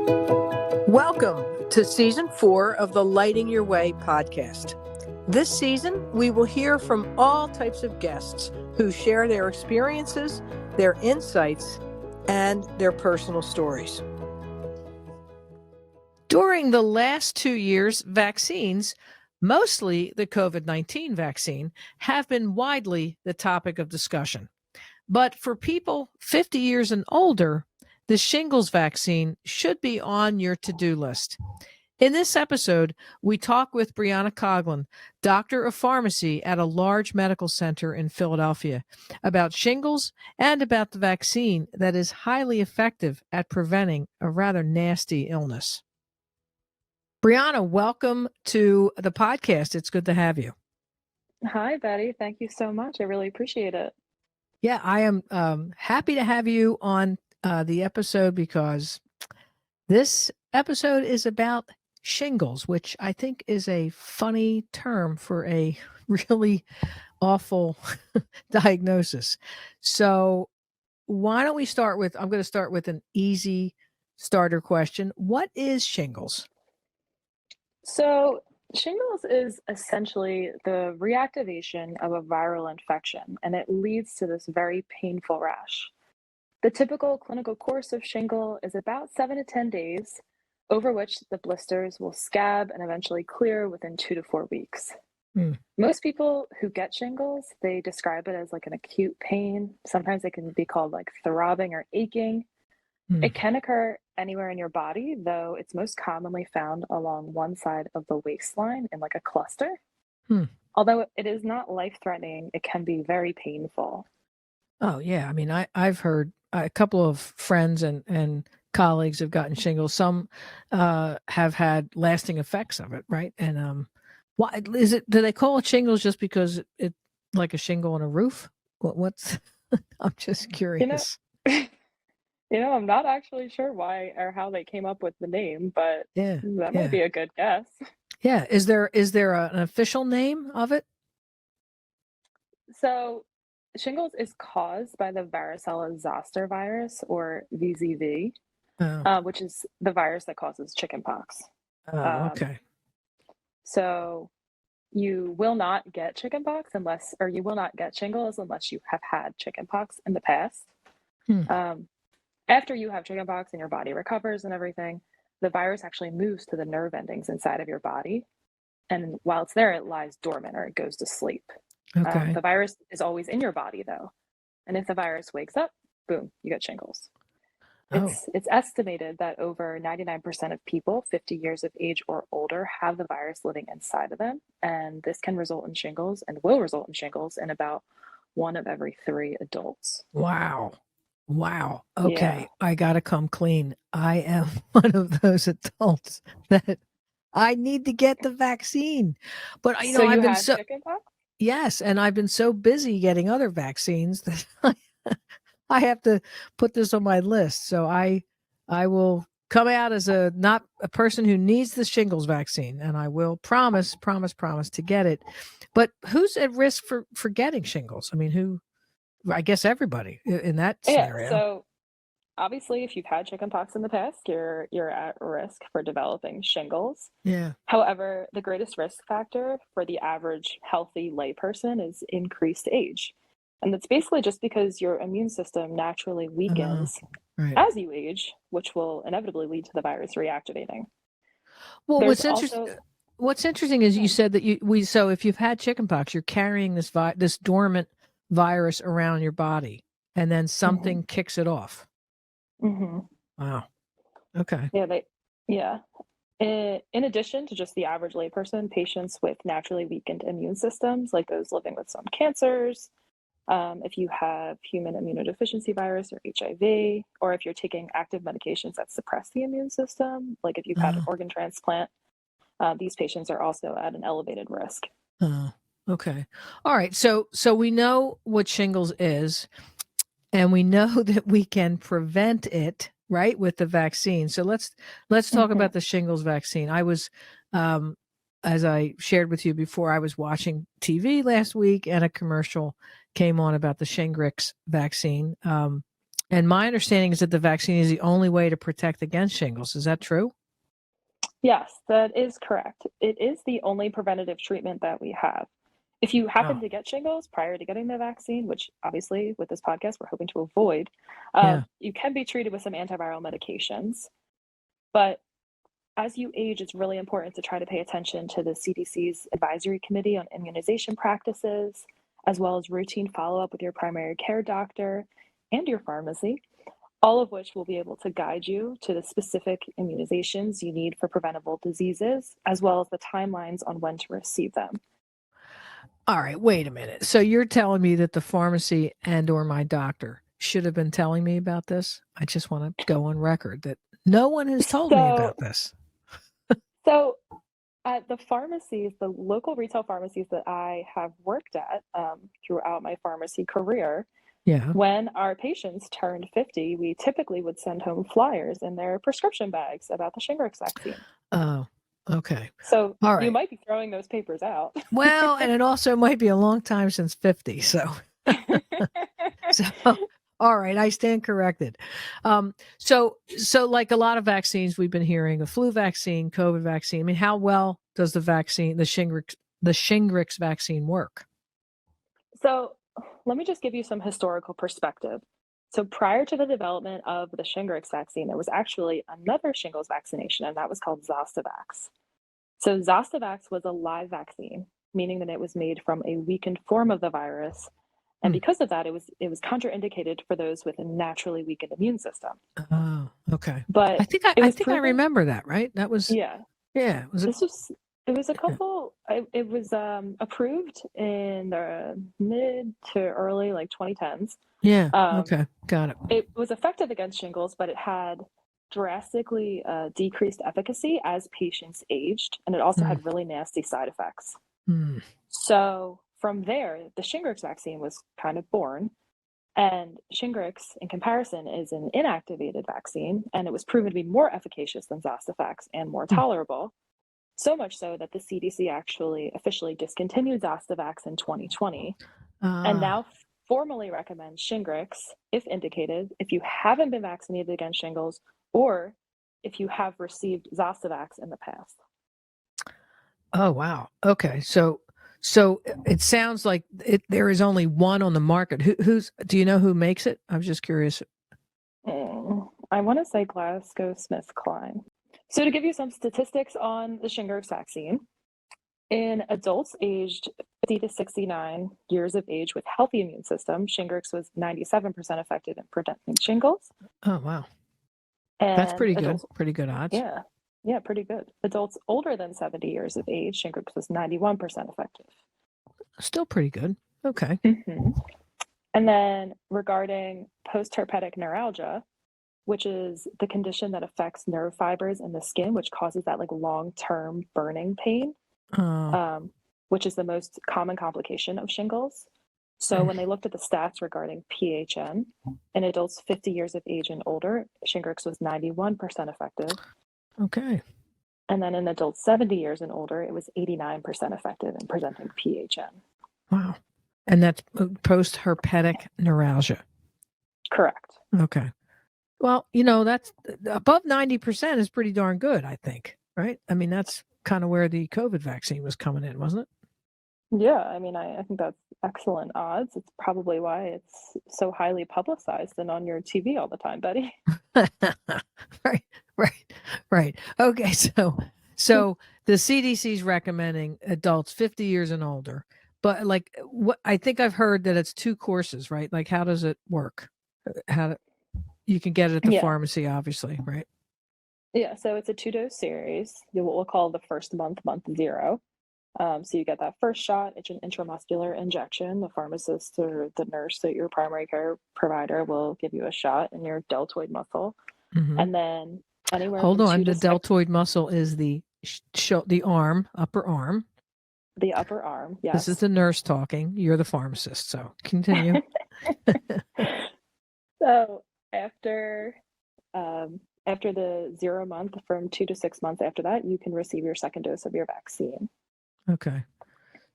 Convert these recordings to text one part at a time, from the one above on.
Welcome to Season 4 of the Lighting Your Way podcast. This season, we will hear from all types of guests who share their experiences, their insights, and their personal stories. During the last 2 years, vaccines, mostly the COVID-19 vaccine, have been widely the topic of discussion. But for people 50 years and older, the shingles vaccine should be on your to-do list. In this episode, we talk with Briana Coughlin, doctor of pharmacy at a large medical center in Philadelphia, about shingles and about the vaccine that is highly effective at preventing a rather nasty illness. Briana, welcome to the podcast. It's good to have you. Hi, Betty. Thank you so much. I really appreciate it. Yeah, I am happy to have you on the episode because this episode is about shingles, which I think is a funny term for a really awful diagnosis. So why don't we start with, I'm going to start with an easy starter question. What is shingles? So, shingles is essentially the reactivation of a viral infection, and it leads to this very painful rash. The typical clinical course of shingle is about 7 to 10 days, over which the blisters will scab and eventually clear within 2 to 4 weeks. Most people who get shingles, they describe it as like an acute pain. Sometimes it can be called like throbbing or aching. It can occur anywhere in your body, though it's most commonly found along one side of the waistline in like a cluster. Although it is not life-threatening, it can be very painful. Oh, yeah. I mean, I've heard a couple of friends and colleagues have gotten shingles. Some have had lasting effects of it, right? And why is it? Do they call it shingles just because it like a shingle on a roof? What's? I'm just curious. I'm not actually sure why or how they came up with the name, but that might be a good guess. Yeah. Is there an official name of it? So, shingles is caused by the varicella zoster virus, or VZV, which is the virus that causes chickenpox. Okay. So, you will not get chickenpox you will not get shingles unless you have had chickenpox in the past. After you have chickenpox and your body recovers and everything, the virus actually moves to the nerve endings inside of your body. And while it's there, it lies dormant or it goes to sleep. Okay. The virus is always in your body, though. And if the virus wakes up, boom, you get shingles. It's estimated that over 99% of people 50 years of age or older have the virus living inside of them. And this can result in shingles and will result in shingles in about 1 of every 3 adults. Wow. Okay. Yeah. I got to come clean. I am one of those adults that I need to get the vaccine. But so I've been chickenpox? Yes, and I've been so busy getting other vaccines that I have to put this on my list. So I will come out as not a person who needs the shingles vaccine, and I will promise to get it. But who's at risk for getting shingles? I mean, I guess everybody in that scenario. Yeah, so obviously if you've had chickenpox in the past, you're at risk for developing shingles. Yeah. However, the greatest risk factor for the average healthy layperson is increased age. And that's basically just because your immune system naturally weakens as you age, which will inevitably lead to the virus reactivating. Well, what's interesting is you said that so if you've had chickenpox, you're carrying this dormant virus around your body, and then something kicks it off. Wow. Okay. Yeah. In addition to just the average layperson, patients with naturally weakened immune systems, like those living with some cancers, if you have human immunodeficiency virus or HIV, or if you're taking active medications that suppress the immune system, like if you've had an organ transplant, these patients are also at an elevated risk. Okay. All right. So we know what shingles is, and we know that we can prevent it, right, with the vaccine. So let's talk about the shingles vaccine. I was, as I shared with you before, I was watching TV last week, and a commercial came on about the Shingrix vaccine. And my understanding is that the vaccine is the only way to protect against shingles. Is that true? Yes, that is correct. It is the only preventative treatment that we have. If you happen Oh, to get shingles prior to getting the vaccine, which obviously with this podcast we're hoping to avoid, yeah. you can be treated with some antiviral medications. But as you age, it's really important to try to pay attention to the CDC's advisory committee on immunization practices, as well as routine follow up with your primary care doctor and your pharmacy, all of which will be able to guide you to the specific immunizations you need for preventable diseases, as well as the timelines on when to receive them. All right, wait a minute. So you're telling me that the pharmacy and or my doctor should have been telling me about this? I just want to go on record that no one has told me So, about this. so at the pharmacies, the local retail pharmacies that I have worked at throughout my pharmacy career, Yeah. when our patients turned 50, we typically would send home flyers in their prescription bags about the Shingrix vaccine. Oh, okay. So All you right. might be throwing those papers out. Well, and it also might be a long time since 50. So all right, I stand corrected. So like a lot of vaccines we've been hearing, a flu vaccine, COVID vaccine. I mean, how well does the vaccine, the Shingrix vaccine work? So let me just give you some historical perspective. So prior to the development of the Shingrix vaccine, there was actually another shingles vaccination, and that was called Zostavax. So Zostavax was a live vaccine, meaning that it was made from a weakened form of the virus. And Hmm. because of that, it was contraindicated for those with a naturally weakened immune system. Oh, okay. But I think I, it I was think I proven, remember that, right? That was yeah, yeah, was it this was it was a yeah. couple. It was approved in the mid to early like 2010s. Yeah, Um, okay. Got it. it was effective against shingles, but it had drastically decreased efficacy as patients aged, and it also Mm, had really nasty side effects. mm, So from there, the Shingrix vaccine was kind of born. And Shingrix, in comparison, is an inactivated vaccine, and it was proven to be more efficacious than Zostavax and more mm. tolerable. So much so that the CDC actually officially discontinued Zostavax in 2020 and Ah, now formally recommends Shingrix, if indicated, if you haven't been vaccinated against shingles or if you have received Zostavax in the past. oh wow. Okay. So it sounds like there is only one on the market. Who's do you know who makes it? I was just curious. I want to say GlaxoSmithKline. So, to give you some statistics on the Shingrix vaccine, in adults aged 50 to 69 years of age with healthy immune system, Shingrix was 97% effective in preventing shingles. Oh wow. That's And pretty good. adults, Pretty good odds. yeah, yeah, pretty good. Adults older than 70 years of age, Shingrix was 91% effective. Still pretty good. Okay. hmm And then regarding post-herpetic neuralgia, which is the condition that affects nerve fibers in the skin, which causes that like long-term burning pain, Uh, um, which is the most common complication of shingles. So mm, when they looked at the stats regarding PHN in adults 50 years of age and older, Shingrix was 91% effective. okay. And then in adults 70 years and older, it was 89% effective in presenting PHN. Wow. And that's post herpetic neuralgia. Correct. Okay. Well, that's above 90% is pretty darn good, I think. Right? I mean, that's kind of where the COVID vaccine was coming in, wasn't Yeah, I mean, I think that's excellent odds. It's probably why it's so highly publicized and on your TV all the time, Betty. it? Right. Right. Right. Okay. So the CDC is recommending adults 50 years and older. But like what I think I've heard that it's two courses, right? Like how does it work? How you can get it at the Yeah. pharmacy, obviously, right? Yeah. So it's a two-dose series. What we'll call the first month zero. So you get that first shot. It's an intramuscular injection. The pharmacist or the nurse at your primary care provider will give you a shot in your deltoid muscle. Hmm. And then anywhere Hold from on. two The to six, deltoid muscle is the arm, upper arm. the upper arm. This is Yes. the nurse talking. You're the pharmacist. So continue. So after after the 0 month, from 2 to 6 months after that, you can receive your second dose of your vaccine. Okay.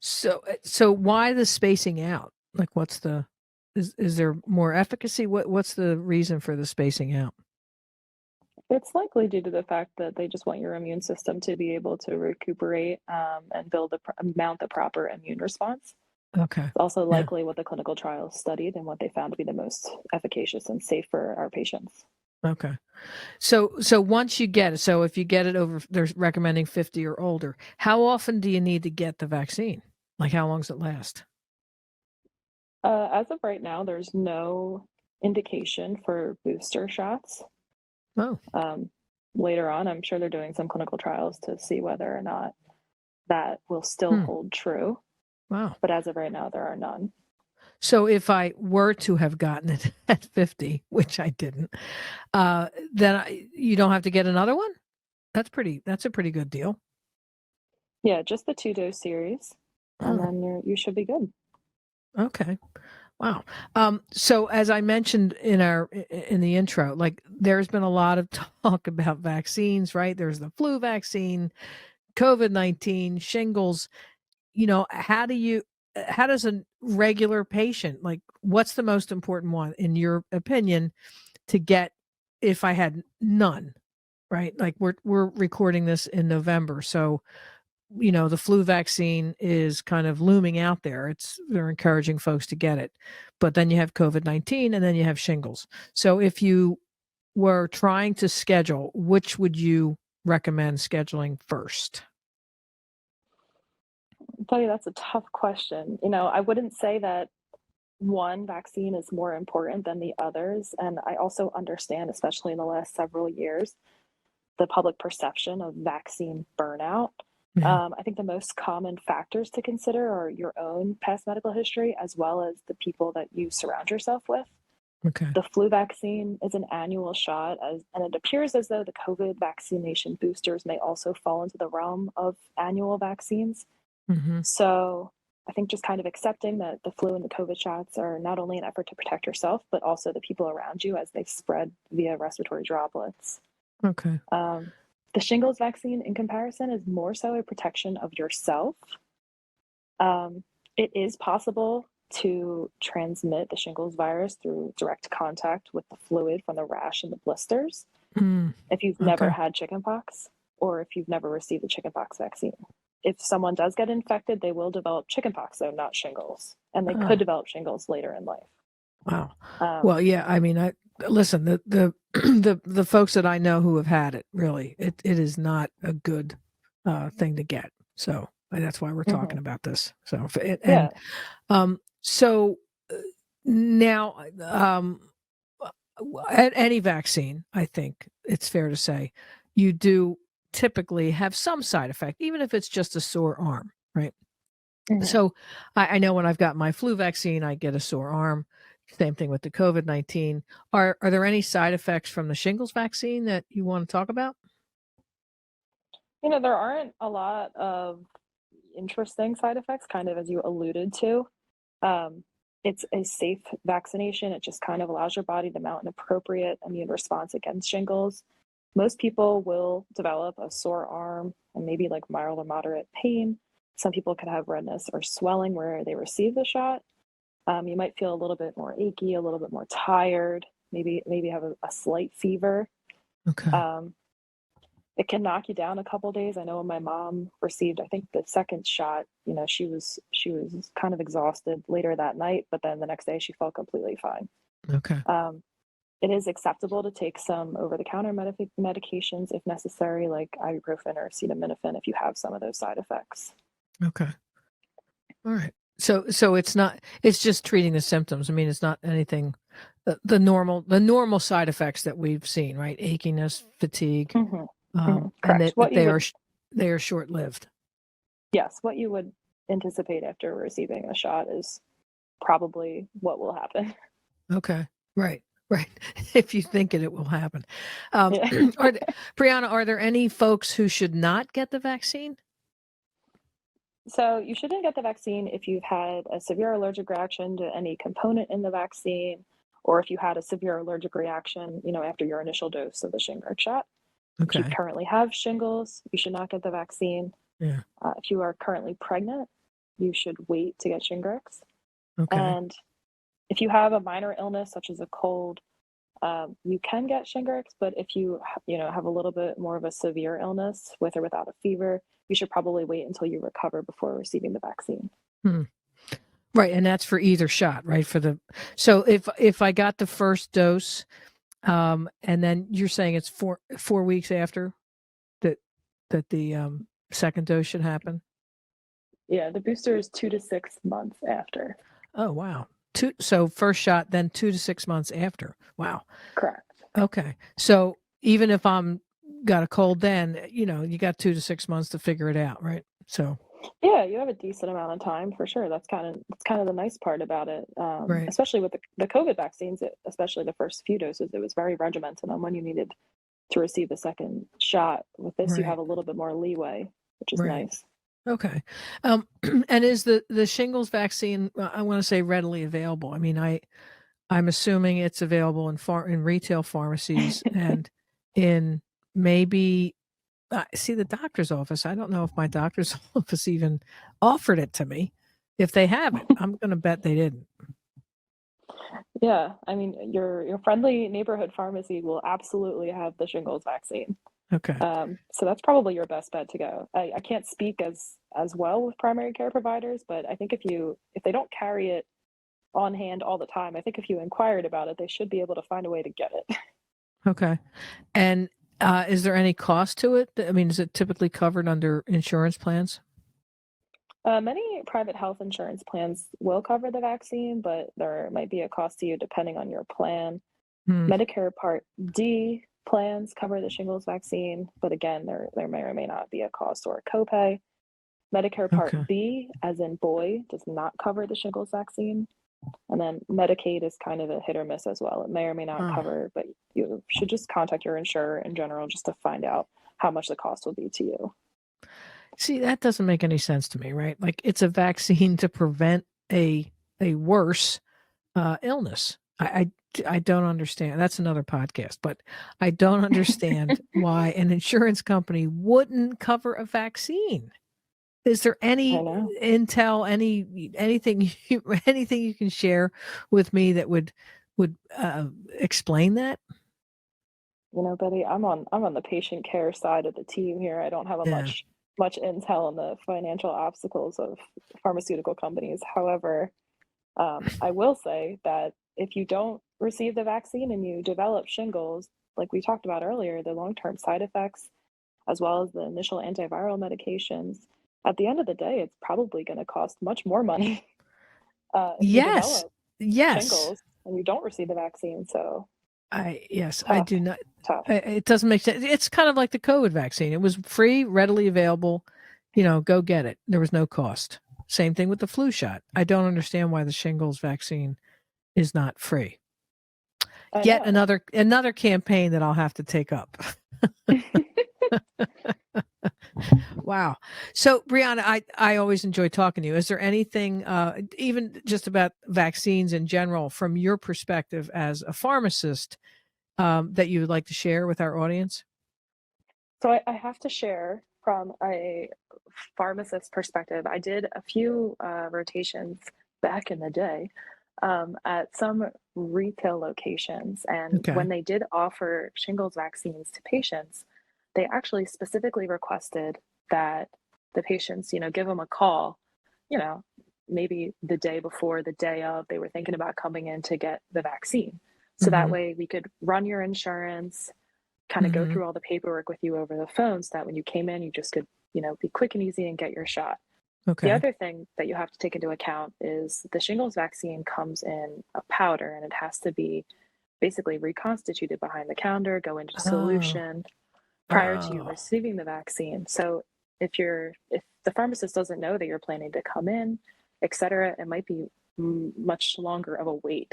So why the spacing out? Like, what's the Is there more efficacy? What's the reason for the spacing out? It's likely due to the fact that they just want your immune system to be able to recuperate and mount the proper immune response. Okay. It's also Yeah. likely what the clinical trials studied and what they found to be the most efficacious and safe for our patients. Okay. So once you get it, so if you get it over, they're recommending 50 or older. How often do you need to get the vaccine? Like how long does it last? As of right now, there's no indication for booster shots. Oh. Um, Later on, I'm sure they're doing some clinical trials to see whether or not that will still Hmm. hold true. Wow. But as of right now, there are none. So if I were to have gotten it at 50, which I didn't, you don't have to get another one? That's a pretty good deal. Yeah, just the 2-dose series, and Oh, then you should be good. okay. Wow. So as I mentioned in the intro, like there's been a lot of talk about vaccines, right? There's the flu vaccine, COVID-19, shingles. How does a regular patient, like what's the most important one in your opinion to get if I had none, right? Like we're recording this in November, so the flu vaccine is kind of looming out there. They're encouraging folks to get it. But then you have COVID-19 and then you have shingles. So if you were trying to schedule, which would you recommend scheduling first? I'll tell you that's a tough question. I wouldn't say that one vaccine is more important than the others. And I also understand, especially in the last several years, the public perception of vaccine burnout. Yeah. I think the most common factors to consider are your own past medical history, as well as the people that you surround yourself with. Okay. The flu vaccine is an annual shot, and it appears as though the COVID vaccination boosters may also fall into the realm of annual vaccines. Hmm. So I think just kind of accepting that the flu and the COVID shots are not only an effort to protect yourself, but also the people around you as they spread via respiratory droplets. Okay. Um, the shingles vaccine, in comparison, is more so a protection of yourself. Um, it is possible to transmit the shingles virus through direct contact with the fluid from the rash and the blisters Mm, if you've never okay. had chickenpox or if you've never received the chickenpox vaccine. If someone does get infected, they will develop chickenpox, though not shingles, and they could Oh, develop shingles later in life. wow. Um, Well, yeah, I mean, I listen, the the folks that I know who have had it, really, it is not a good thing to get. So that's why we're talking mhm. about this. So f- it- and Yeah, so now at any vaccine, I think it's fair to say you do typically have some side effect, even if it's just a sore arm, right? mhm. So I know when I've got my flu vaccine, I get a sore arm. Same thing with the COVID-19. Are there any side effects from the shingles vaccine that you want to talk about? There aren't a lot of interesting side effects, kind of as you alluded to. Um, it's a safe vaccination. It just kind of allows your body to mount an appropriate immune response against shingles. Most people will develop a sore arm and maybe like mild or moderate pain. Some people could have redness or swelling where they receive the shot. You might feel a little bit more achy, a little bit more tired, maybe have a slight fever. Okay. Um, it can knock you down a couple days. I know when my mom received, I think the second shot, she was kind of exhausted later that night, but then the next day she felt completely fine. Okay. Um, it is acceptable to take some over-the-counter medications if necessary, like ibuprofen or acetaminophen if you have some of those side effects. Okay. All right. So it's just treating the symptoms. I mean, it's not anything the normal side effects that we've seen, right? Achiness, fatigue, Hmm. Hmm. and Correct. that they are short-lived. Yes, what you would anticipate after receiving a shot is probably what will happen. Okay. Right. Right. If you think it will happen. Um, Yeah. are th- Brianna, are there any folks who should not get the vaccine? So you shouldn't get the vaccine if you've had a severe allergic reaction to any component in the vaccine, or if you had a severe allergic reaction, after your initial dose of the Shingrix shot. If you Okay. currently have shingles, you should not get the vaccine. Yeah. If you are currently pregnant, you should wait to get Shingrix. Okay. And If you have a minor illness such as a cold, you can get Shingrix, but if you have a little bit more of a severe illness with or without a fever, you should probably wait until you recover before receiving the vaccine. Right, and that's for either shot, right? So if I got the first dose, and then you're saying it's 4 weeks after that the second dose should happen. Yeah, the booster is 2 to 6 months after. Oh wow, so first shot, then 2 to 6 months after. Wow. Correct. Okay, so even if I'm got a cold, then you got 2 to 6 months to figure it out, right? So yeah, you have a decent amount of time for sure. That's kind of the nice part about it, right. especially with the COVID vaccines, especially the first few doses. It was very regimented on when you needed to receive the second shot. With this, you Right. have a little bit more leeway, which is Right. nice. Okay. And is the shingles vaccine, I want to say, readily available? I mean, I'm assuming it's available in retail pharmacies and in maybe see the doctor's office. I don't know if my doctor's office even offered it to me. If they haven't, I'm going to bet they didn't. Yeah, I mean, your friendly neighborhood pharmacy will absolutely have the shingles vaccine. Okay. So that's probably your best bet to go. I can't speak as well with primary care providers, but I think if they don't carry it on hand all the time, I think if you inquired about it, they should be able to find a way to get it. Okay. And is there any cost to it? I mean, is it typically covered under insurance plans? Many private health insurance plans will cover the vaccine, but there might be a cost to you depending on your plan. Hmm. Medicare Part D plans cover the shingles vaccine, but again, there may or may not be a cost or a copay. Medicare Part Okay. B, as in boy, does not cover the shingles vaccine. And then Medicaid is kind of a hit or miss as well. It may or may not Oh. cover, but you should just contact your insurer in general just to find out how much the cost will be to you. See, that doesn't make any sense to me, right? Like it's a vaccine to prevent a worse illness. I don't understand. That's another podcast, but I don't understand why an insurance company wouldn't cover a vaccine. Is there any intel, anything anything you can share with me that would explain that? Betty, I'm on the patient care side of the team here. I don't have Yeah. much intel on the financial obstacles of pharmaceutical companies. However, I will say that if you don't receive the vaccine and you develop shingles, like we talked about earlier, the long-term side effects, as well as the initial antiviral medications, at the end of the day, it's probably going to cost much more money if you Yes. develop Yes. shingles and you don't receive the vaccine. So I tough, do not. tough. It doesn't make sense. It's kind of like the COVID vaccine. It was free, readily available. Go get it. There was no cost. Same thing with the flu shot. I don't understand why the shingles vaccine is not free. I Yet know. another campaign that I'll have to take up. Wow. So, Briana, I always enjoy talking to you. Is there anything, even just about vaccines in general, from your perspective as a pharmacist, that you would like to share with our audience? So I have to share from a pharmacist perspective. I did a few rotations back in the day at some retail locations, and Okay. when they did offer shingles vaccines to patients, they actually specifically requested that the patients, give them a call, you know, maybe the day before, the day of, they were thinking about coming in to get the vaccine. So that Mm-hmm. way we could run your insurance, kind of go Mm-hmm. through all the paperwork with you over the phone so that when you came in, you just could, be quick and easy and get your shot. The Okay. other thing that you have to take into account is the shingles vaccine comes in a powder and it has to be basically reconstituted behind the counter, go into Oh. solution prior to you Oh. receiving the vaccine. So if the pharmacist doesn't know that you're planning to come in, et cetera, it might be much longer of a wait.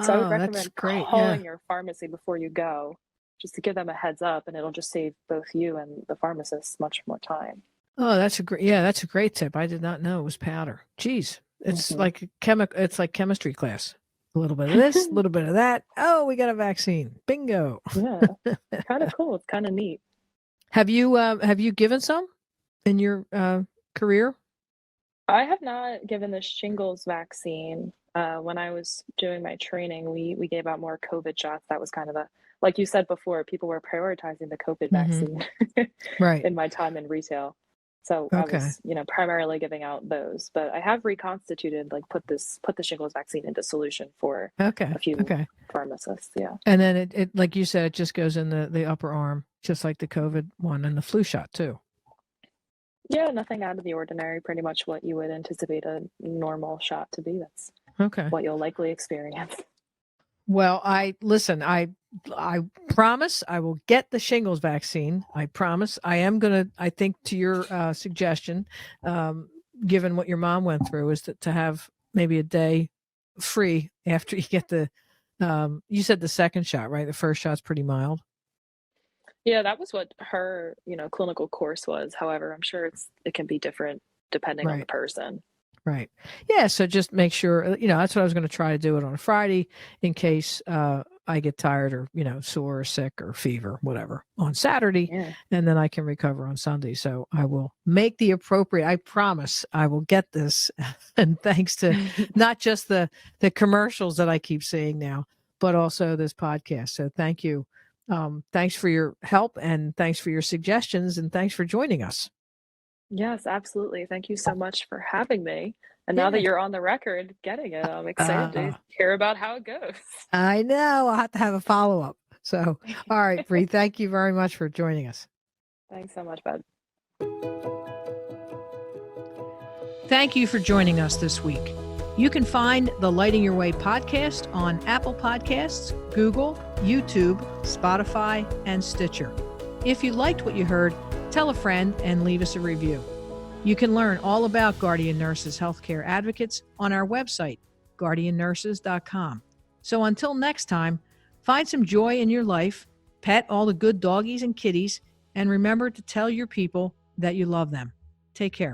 So I would Oh, that's recommend great. Yeah. calling your pharmacy before you go, just to give them a heads up, and it'll just save both you and the pharmacist much more time. Oh, that's a great tip. I did not know it was powder. Geez. It's Hmm. like it's like chemistry class. A little bit of this, a little bit of that. Oh, we got a vaccine. Bingo. Yeah, it's kind of cool. It's kind of neat. Have you given some in your career? I have not given the shingles vaccine. When I was doing my training, we gave out more COVID shots. That was kind of a like you said before, people were prioritizing the COVID Hmm. vaccine Right. in my time in retail. So I Okay. was, primarily giving out those, but I have reconstituted, like put the shingles vaccine into solution for Okay. a few Okay. pharmacists. Yeah. And then it like you said, it just goes in the upper arm, just like the COVID one and the flu shot too. Yeah, nothing out of the ordinary, pretty much what you would anticipate a normal shot to be. That's Okay. what you'll likely experience. Well, I promise I will get the shingles vaccine. I promise. I am gonna. I think to your suggestion, um, given what your mom went through, is to have maybe a day free after you get the. You said the second shot, right? The first shot's pretty mild. Yeah, that was what her, clinical course was. However, I'm sure it can be different depending on the Right. person. Right. Yeah. So just make sure, that's what I was going to try to do it on a Friday in case I get tired or, sore or sick or fever, whatever, on Saturday. Yeah. And then I can recover on Sunday. So I will make the appropriate, I promise I will get this. And thanks to not just the commercials that I keep seeing now, but also this podcast. So thank you. Thanks for your help and thanks for your suggestions and thanks for joining us. Yes, absolutely. Thank you so much for having me. And now that Yeah. you're on the record getting it, I'm excited to Uh, hear about how it goes. I know. I'll have to have a follow up. So, all right, Bree, thank you very much for joining us. Thanks so much, bud. Thank you for joining us this week. You can find the Lighting Your Way podcast on Apple Podcasts, Google, YouTube, Spotify, and Stitcher. If you liked what you heard, tell a friend and leave us a review. You can learn all about Guardian Nurses Healthcare Advocates on our website, guardiannurses.com. So until next time, find some joy in your life, pet all the good doggies and kitties, and remember to tell your people that you love them. Take care.